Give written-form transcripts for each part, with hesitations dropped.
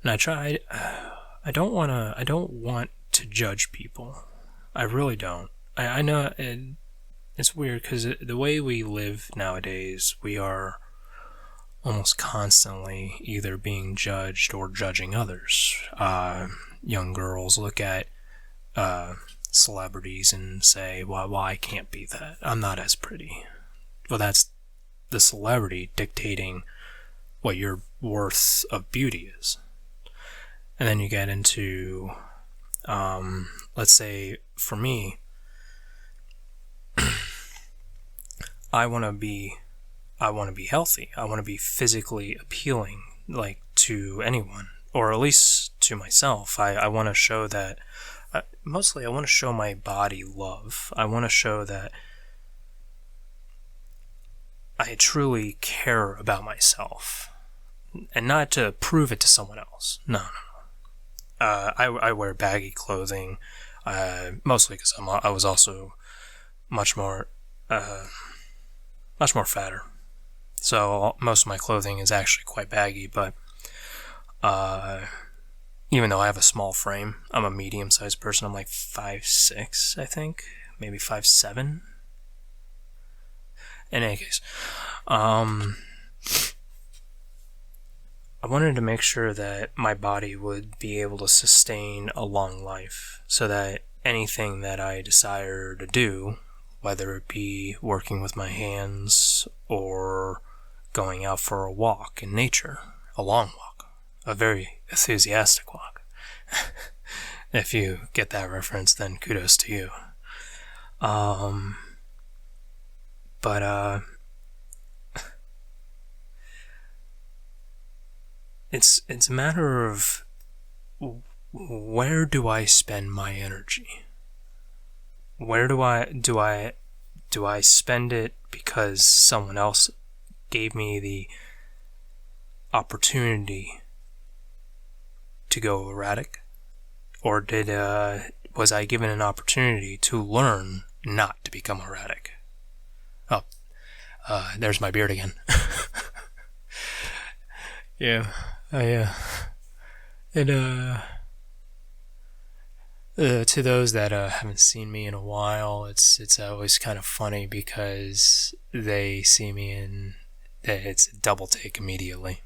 And I don't want to judge people. I really don't. I know it's weird because the way we live nowadays, we are almost constantly either being judged or judging others. Young girls look at celebrities and say, well, I can't be that. I'm not as pretty. Well, that's the celebrity dictating what your worth of beauty is. And then you get into, let's say, for me, I want to be healthy. I want to be physically appealing, like to anyone, or at least to myself. I want to show that. Mostly, I want to show my body love. I want to show that I truly care about myself, and not to prove it to someone else. No. I wear baggy clothing, mostly because I was also much more fatter. So most of my clothing is actually quite baggy, but even though I have a small frame, I'm a medium-sized person. I'm like 5'6", I think, maybe 5'7". In any case, I wanted to make sure that my body would be able to sustain a long life, so that anything that I desire to do, whether it be working with my hands or going out for a walk in nature, a long walk, a very enthusiastic walk. If you get that reference, then kudos to you. But it's a matter of where do I spend my energy? Where do I spend it because someone else gave me the opportunity to go erratic? Or was I given an opportunity to learn not to become erratic? Oh, there's my beard again. Yeah, to those that haven't seen me in a while, it's always kind of funny because they see me and it's a double take immediately.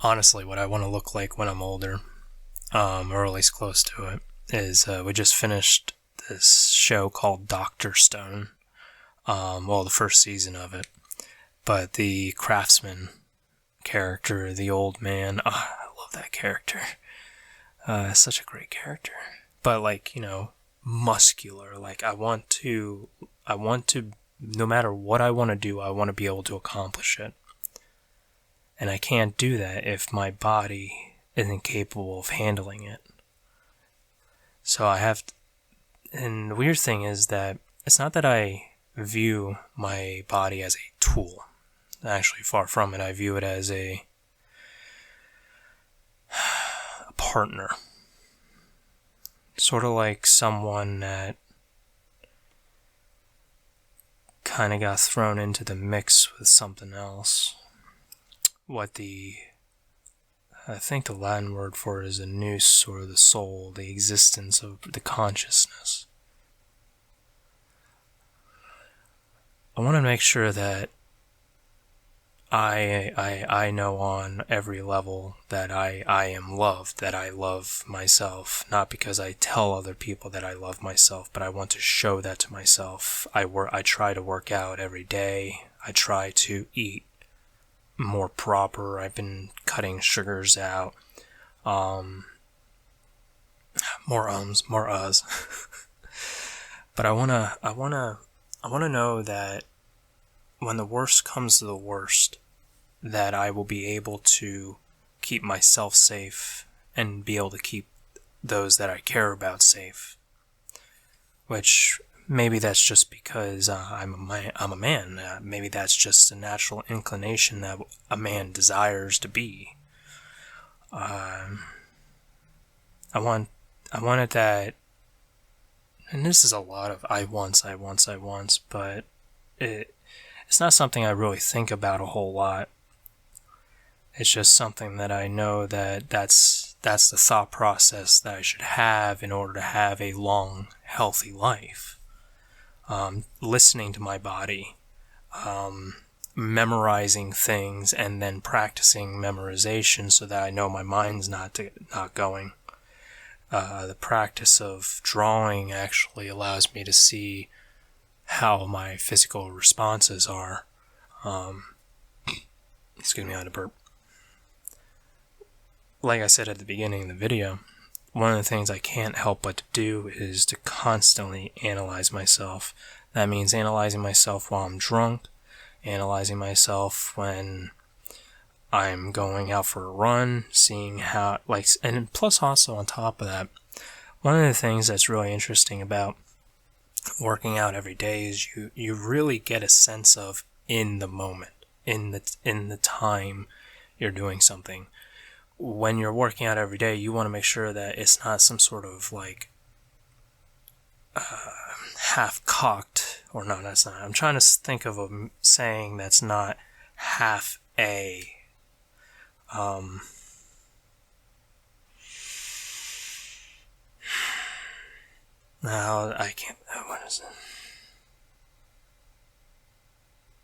Honestly, what I want to look like when I'm older, or at least close to it, is we just finished this show called Dr. Stone. The first season of it. But the craftsman character, the old man, I love that character. Such a great character. But muscular. Like I want to, no matter what I want to do, I want to be able to accomplish it. And I can't do that if my body isn't capable of handling it. So I have to, and the weird thing is that it's not that I view my body as a tool. Actually, far from it. I view it as a partner. Sort of like someone that kind of got thrown into the mix with something else. I think the Latin word for it is a nous, or the soul, the existence of the consciousness. I want to make sure that I know on every level that I am loved, that I love myself, not because I tell other people that I love myself, but I want to show that to myself. I try to work out every day. I try to eat more proper. I've been cutting sugars out. More ums, more uhs. But I wanna know that when the worst comes to the worst, that I will be able to keep myself safe and be able to keep those that I care about safe. Which maybe that's just because I'm a man. Maybe that's just a natural inclination that a man desires to be. I wanted that, and this is a lot of I wants, but it's not something I really think about a whole lot. It's just something that I know that's the thought process that I should have in order to have a long, healthy life. Listening to my body, memorizing things, and then practicing memorization so that I know my mind's not going. The practice of drawing actually allows me to see how my physical responses are. Excuse me, I had a burp. Like I said at the beginning of the video, one of the things I can't help but to do is to constantly analyze myself. That means analyzing myself while I'm drunk, analyzing myself when I'm going out for a run, seeing how, and plus also on top of that, one of the things that's really interesting about working out every day is you really get a sense of in the moment, in the time you're doing something. When you're working out every day, you want to make sure that it's not some sort of half-cocked, or no, that's not. I'm trying to think of a saying that's not half a. No, I can't. What is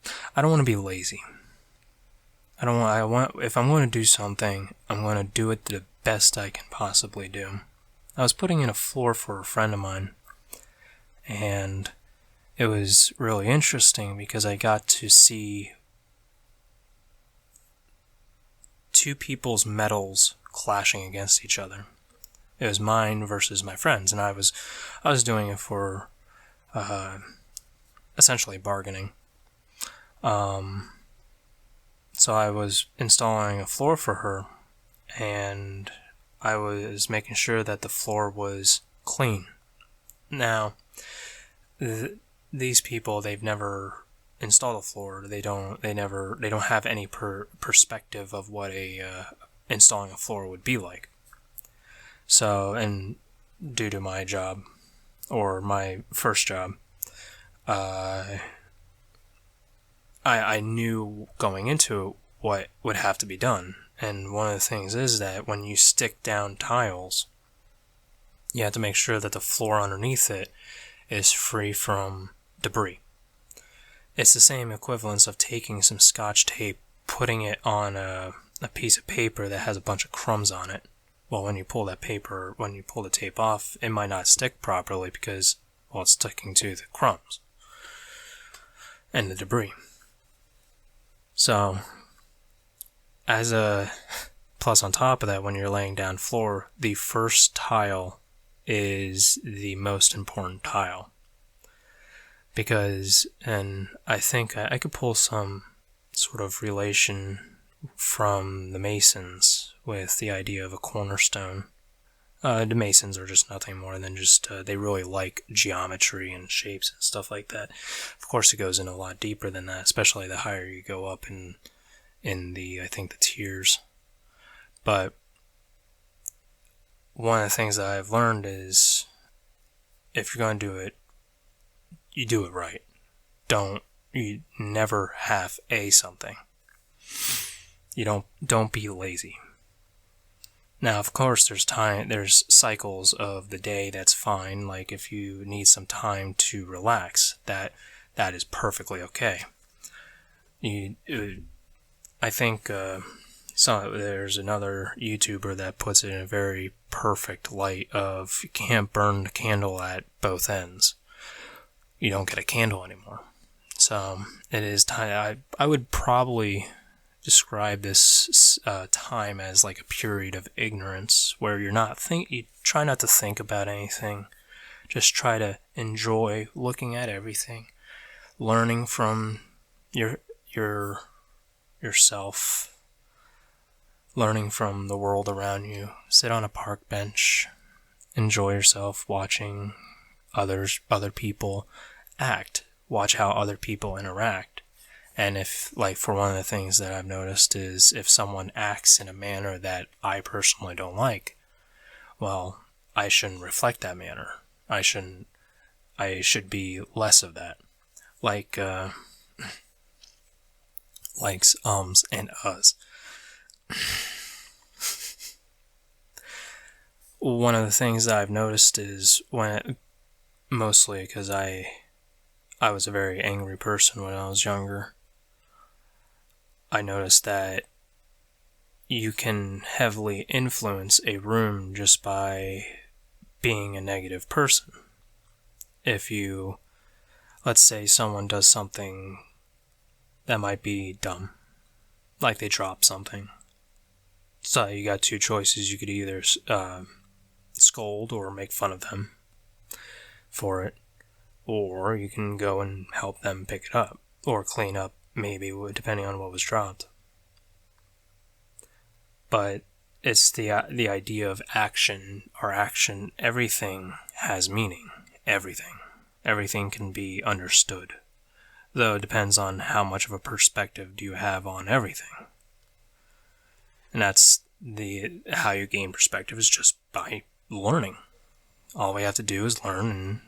it? I don't want to be lazy. If I'm going to do something, I'm going to do it the best I can possibly do. I was putting in a floor for a friend of mine, and it was really interesting because I got to see two people's metals clashing against each other. It was mine versus my friend's, and I was doing it for essentially bargaining. So I was installing a floor for her, and I was making sure that the floor was clean. Now, these people, they've never installed a floor. They don't have any perspective of what installing a floor would be like. So, and due to my job, or my first job, I knew going into what would have to be done. And one of the things is that when you stick down tiles, you have to make sure that the floor underneath it is free from debris. It's the same equivalence of taking some Scotch tape, putting it on a piece of paper that has a bunch of crumbs on it. Well, when you pull the tape off, it might not stick properly because, well, it's sticking to the crumbs and the debris. So, as a plus on top of that, when you're laying down floor, the first tile is the most important tile. Because, and I think I could pull some sort of relation from the Masons with the idea of a cornerstone. The Masons are just nothing more than just, they really like geometry and shapes and stuff like that. Of course, it goes in a lot deeper than that, especially the higher you go up in the, I think, the tiers. But one of the things that I've learned is, if you're going to do it, you do it right. You never half-a something. You don't be lazy. Now, of course, there's cycles of the day that's fine. Like if you need some time to relax, that is perfectly okay. I think there's another YouTuber that puts it in a very perfect light of you can't burn the candle at both ends. You don't get a candle anymore. So it is time. I would probably describe this time as like a period of ignorance where you try not to think about anything. Just try to enjoy looking at everything, learning from yourself, learning from the world around you. Sit on a park bench, enjoy yourself watching other people act. Watch how other people interact. And if, like, for one of the things that I've noticed is if someone acts in a manner that I personally don't like, well, I shouldn't reflect that manner. I should be less of that. Like, likes ums and uhs. One of the things that I've noticed is mostly because I was a very angry person when I was younger, I noticed that you can heavily influence a room just by being a negative person. If you, let's say someone does something that might be dumb, like they drop something. So you got two choices. You could either scold or make fun of them for it, or you can go and help them pick it up, or clean up, maybe, depending on what was dropped. But it's the idea of action. Everything has meaning. Everything can be understood, though it depends on how much of a perspective do you have on everything. And that's how you gain perspective, is just by learning. All we have to do is learn, and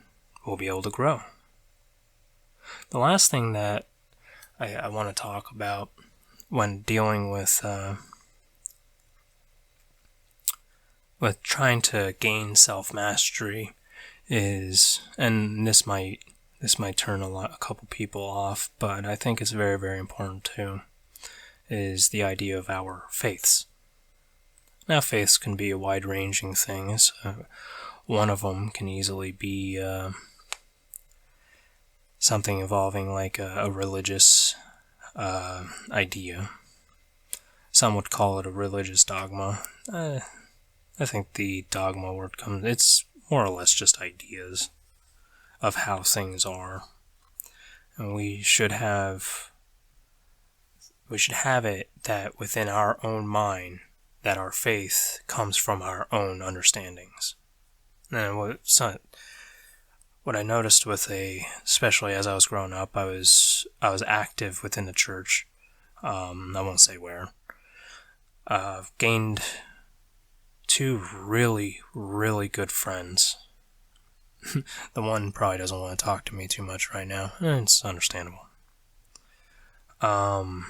we'll be able to grow. The last thing that I want to talk about when dealing with trying to gain self-mastery is, and this might turn a couple people off, but I think it's very, very important too, is the idea of our faiths. Now, faiths can be a wide-ranging thing. One of them can easily be something involving like a religious idea. Some would call it a religious dogma. I think the dogma word it's more or less just ideas of how things are. And we should have it that within our own mind, that our faith comes from our own understandings. And what I noticed especially as I was growing up, I was active within the church. I won't say where. Gained two really, really good friends. The one probably doesn't want to talk to me too much right now. It's understandable. But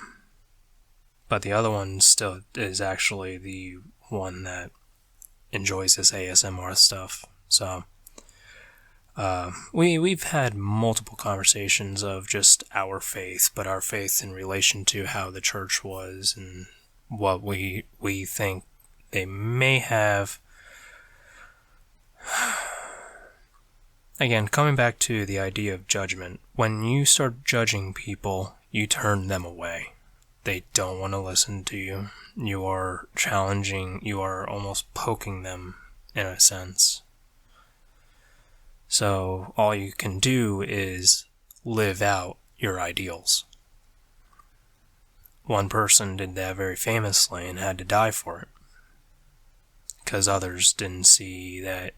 the other one still is actually the one that enjoys this ASMR stuff. So we've had multiple conversations of just our faith, but our faith in relation to how the church was and what we think they may have. Again, coming back to the idea of judgment, when you start judging people, you turn them away. They don't want to listen to you. You are challenging, you are almost poking them in a sense. So all you can do is live out your ideals. One person did that very famously and had to die for it, because others didn't see that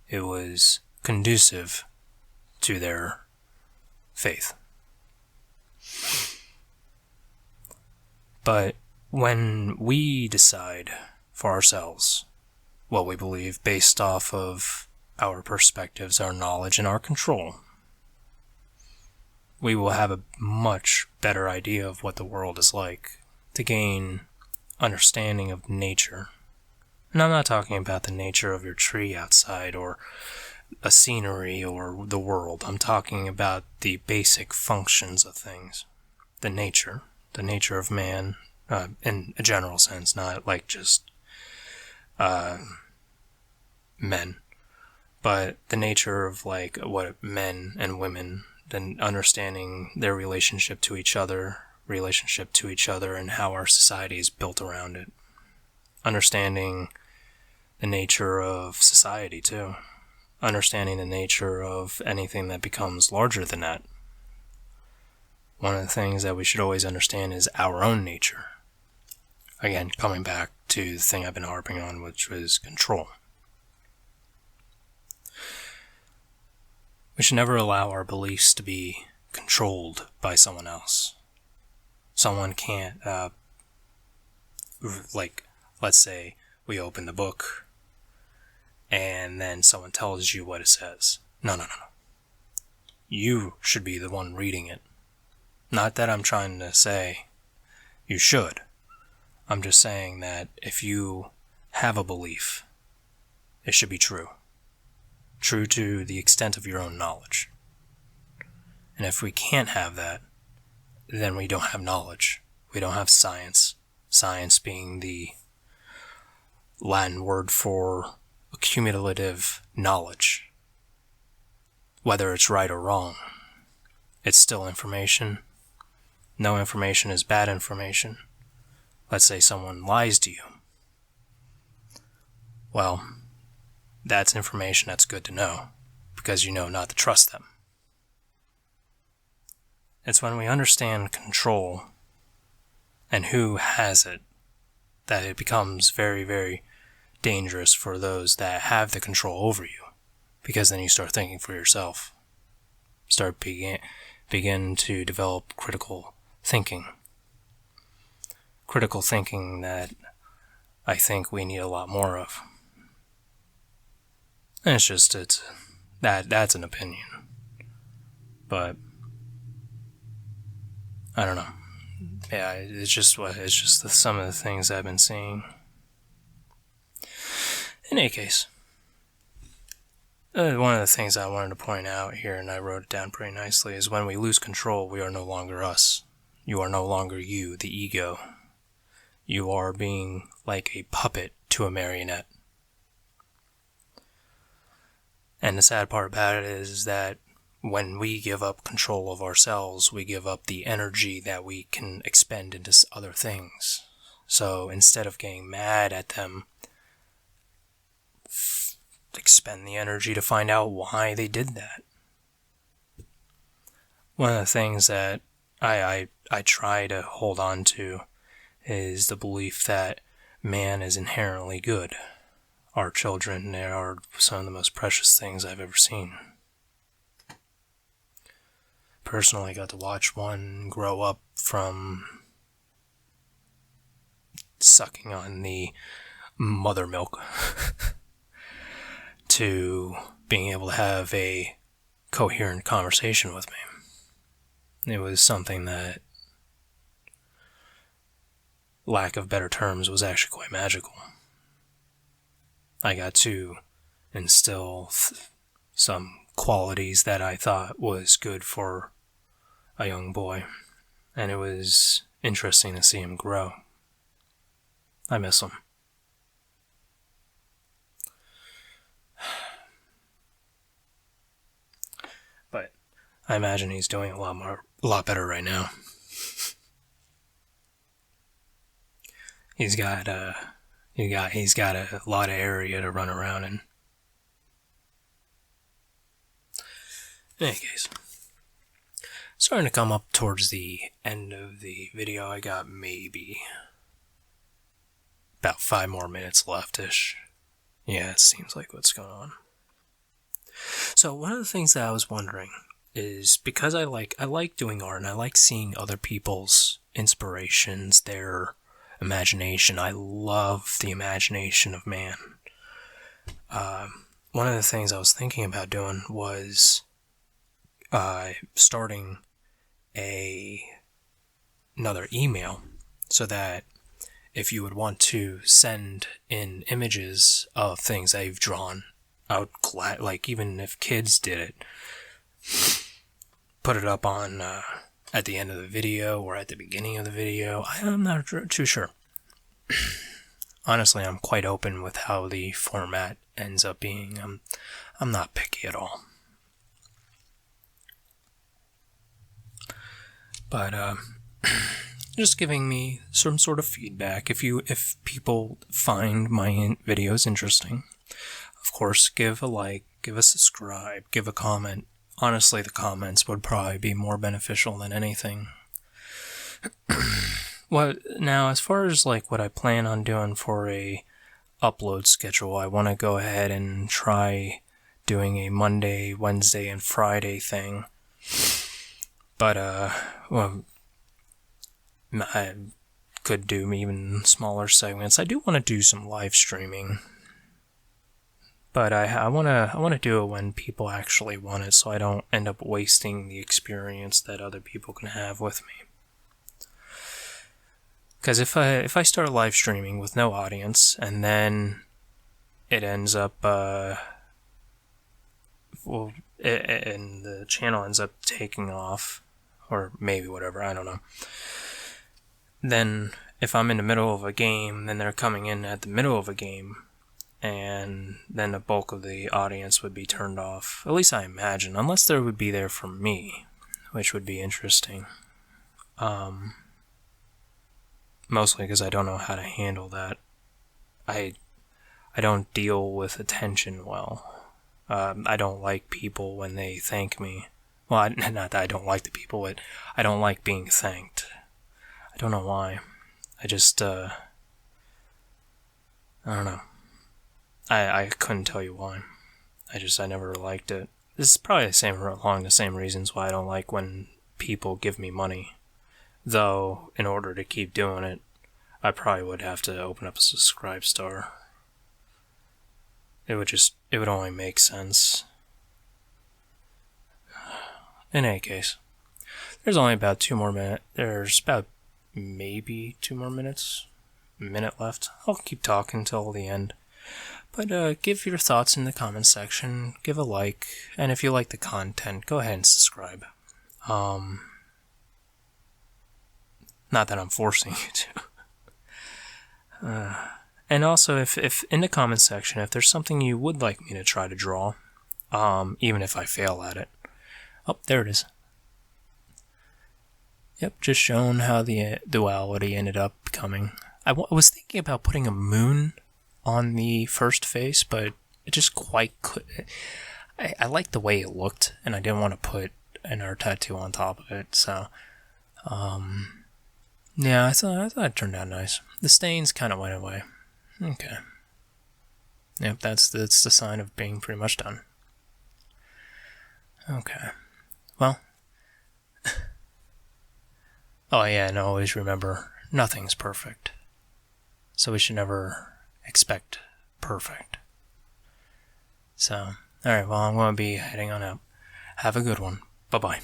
it was conducive to their faith. But when we decide for ourselves what we believe based off of our perspectives, our knowledge, and our control, we will have a much better idea of what the world is like, to gain understanding of nature. And I'm not talking about the nature of your tree outside or a scenery or the world. I'm talking about the basic functions of things. The nature of man, in a general sense, not like just men, but the nature of like what men and women, then understanding their relationship to each other, and how our society is built around it. Understanding the nature of society too. Understanding the nature of anything that becomes larger than that. One of the things that we should always understand is our own nature. Again, coming back to the thing I've been harping on, which was control. We should never allow our beliefs to be controlled by someone else. Someone can't, let's say we open the book and then someone tells you what it says. No. You should be the one reading it. Not that I'm trying to say You should. I'm just saying that if you have a belief, it should be true. True to the extent of your own knowledge. And if we can't have that, then we don't have knowledge. We don't have science. Science being the Latin word for accumulative knowledge. Whether it's right or wrong, it's still information. No information is bad information. Let's say someone lies to you. Well, that's information that's good to know, because you know not to trust them. It's when we understand control and who has it that it becomes very, very dangerous for those that have the control over you, because then you start thinking for yourself. Begin to develop critical thinking. Critical thinking that I think we need a lot more of. And that's an opinion. But I don't know. Yeah, it's just some of the things I've been seeing. In any case, one of the things I wanted to point out here, and I wrote it down pretty nicely, is when we lose control, we are no longer us. You are no longer you, the ego. You are being like a puppet to a marionette. And the sad part about it is that when we give up control of ourselves, we give up the energy that we can expend into other things. So instead of getting mad at them, expend the energy to find out why they did that. One of the things that I try to hold on to is the belief that man is inherently good. Our children, they are some of the most precious things I've ever seen. Personally, I got to watch one grow up from sucking on the mother milk to being able to have a coherent conversation with me. It was something that, lack of better terms, was actually quite magical. I got to instill some qualities that I thought was good for a young boy, and it was interesting to see him grow. I miss him. But I imagine he's doing a lot better right now. He's got a lot of area to run around in. In any case, starting to come up towards the end of the video. I got maybe about 5 more minutes left-ish. Yeah, it seems like what's going on. So one of the things that I was wondering is, because I like doing art and I like seeing other people's inspirations, their imagination. I love the imagination of man. One of the things I was thinking about doing was starting another email, so that if you would want to send in images of things that you've drawn, I would like, even if kids did it, put it up on at the end of the video or at the beginning of the video. I'm not too sure. Honestly, I'm quite open with how the format ends up being. I'm not picky at all. But just giving me some sort of feedback. If people find my videos interesting, of course, give a like, give a subscribe, give a comment. Honestly, the comments would probably be more beneficial than anything. Well, now, as far as like what I plan on doing for a upload schedule, I want to go ahead and try doing a Monday, Wednesday, and Friday thing. But, well, I could do even smaller segments. I do want to do some live streaming, but I want to do it when people actually want it, so I don't end up wasting the experience that other people can have with me. Because if I start live streaming with no audience and then it ends up, and the channel ends up taking off, or maybe whatever, I don't know. Then if I'm in the middle of a game, then they're coming in at the middle of a game, and then the bulk of the audience would be turned off. At least I imagine, unless they would be there for me, which would be interesting. Mostly because I don't know how to handle that. I don't deal with attention well. I don't like people when they thank me. Well, not that I don't like the people, but I don't like being thanked. I don't know why. I just, I don't know. I couldn't tell you why. I never liked it. This is probably along the same reasons why I don't like when people give me money. Though, in order to keep doing it, I probably would have to open up a subscribe star. It would only make sense. In any case, there's only about 2 more minutes. There's about maybe 2 more minutes. A minute left. I'll keep talking till the end. But give your thoughts in the comments section. Give a like. And if you like the content, go ahead and subscribe. Not that I'm forcing you to. And also, if in the comments section, if there's something you would like me to try to draw, even if I fail at it. Oh, there it is. Yep, just showing how the duality ended up becoming. I was thinking about putting a moon on the first face, but it just quite couldn't. I liked the way it looked, and I didn't want to put an art tattoo on top of it, so... yeah, I thought it turned out nice. The stains kind of went away. Okay. Yep, that's the sign of being pretty much done. Okay. Well. Oh yeah, and always remember, nothing's perfect. So we should never expect perfect. So, alright, well, I'm going to be heading on out. Have a good one. Bye-bye.